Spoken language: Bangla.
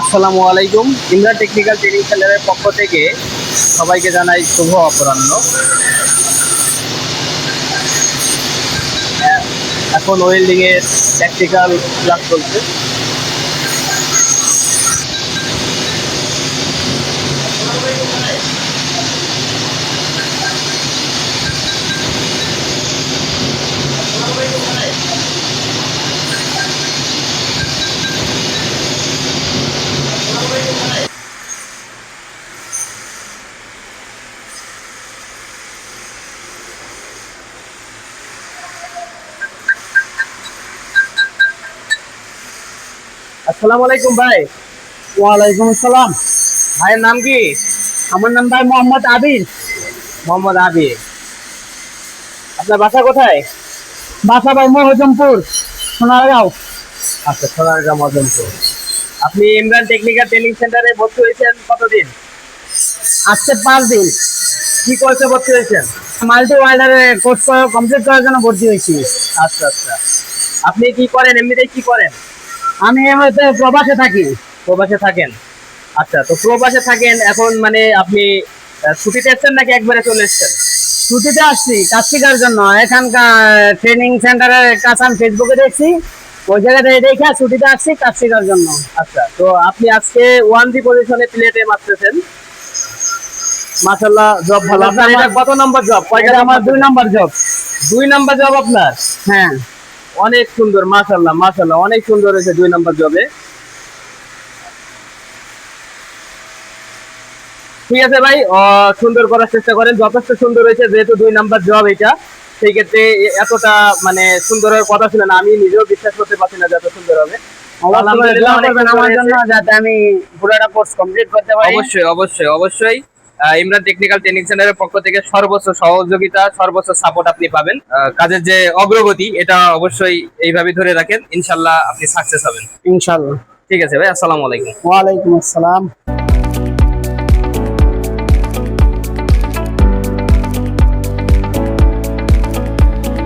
আসসালামু আলাইকুম। ইমরান টেকনিক্যাল ট্রেনিং সেন্টারের পক্ষ থেকে সবাইকে জানাই শুভ অপরাহ্ন। এখন ওয়েল্ডিং এর প্র্যাকটিক্যাল ক্লাস চলছে। আসসালামু আলাইকুম ভাই। ওয়ালাইকুম আসসালাম। ভাইয়ের নাম কি? আমার নাম ভাই মোহাম্মদ আবির। মোহাম্মদ আবির। আপনার বাসা কোথায়? বাসা ভাই মহজমপুর, সোনারগাঁও। আচ্ছা, সোনারগাঁ মদনপুর। আপনি ইমরান টেকনিক্যাল ট্রেনিং সেন্টারে ভর্তি হয়েছেন কতদিন? আজকে 5 দিন। কি কোর্সে ভর্তি হয়েছেন? মাল্টি ওয়াইল্ডারের কোর্স কমপ্লিট করার জন্য ভর্তি হয়েছি। আচ্ছা আচ্ছা। আপনি কি করেন, এমনিতে কি করেন? আমি এমনিতে প্রবাসে থাকি। প্রবাসে থাকেন? আচ্ছা, তো প্রবাসে থাকেন এখন, মানে আপনি ছুটিতে এসেছেন নাকি একবারে চলে এসেছেন? ছুটিতে আসছি কাজ শেখার জন্য। এখানকার ট্রেনিং সেন্টারের কাজ আমি ফেসবুকে দেখছি, ওই জায়গাটা দেখে ছুটিতে আসছি কাজ শেখার জন্য। আচ্ছা, তো আপনি আজকে 1D পজিশনে প্লেটে মারতেছেন, মাশাআল্লাহ, জব ভালো। আপনার এটা কত নম্বর জব? কয়টা? আমার 2 নম্বর জব। 2 নম্বর জব আপনার? হ্যাঁ। অনেক সুন্দর, মাশাআল্লাহ মাশাআল্লাহ, অনেক সুন্দর হয়েছে 2 নম্বর জবে। ঠিক আছে ভাই, সুন্দর করার চেষ্টা করেন, যথেষ্ট সুন্দর হয়েছে। যেহেতু 2 নাম্বার জব এটা, সেই ক্ষেত্রে এতটা মানে সুন্দর হওয়ার কথা ছিল না। আমি নিজেও বিশ্বাস করতে পারছি না যে এত সুন্দর হবে। আলহামদুলিল্লাহ, অনেক সুন্দর আমার হয়েছে। জন্য যাতে আমি পুরোটা কোর্স কমপ্লিট করতে পারি। অবশ্যই অবশ্যই অবশ্যই। ইমরান টেকনিক্যাল ট্রেনিং সেন্টারের পক্ষ থেকে সর্বোচ্চ সহযোগিতা, সর্বোচ্চ সাপোর্ট আপনি পাবেন। কাজের যে অগ্রগতি, এটা অবশ্যই এইভাবে ধরে রাখেন, ইনশাল্লাহ আপনি সাকসেস হবেন। ইনশাআল্লাহ। ঠিক আছে ভাই, আসসালামু আলাইকুম। ওয়ালাইকুম আসসালাম।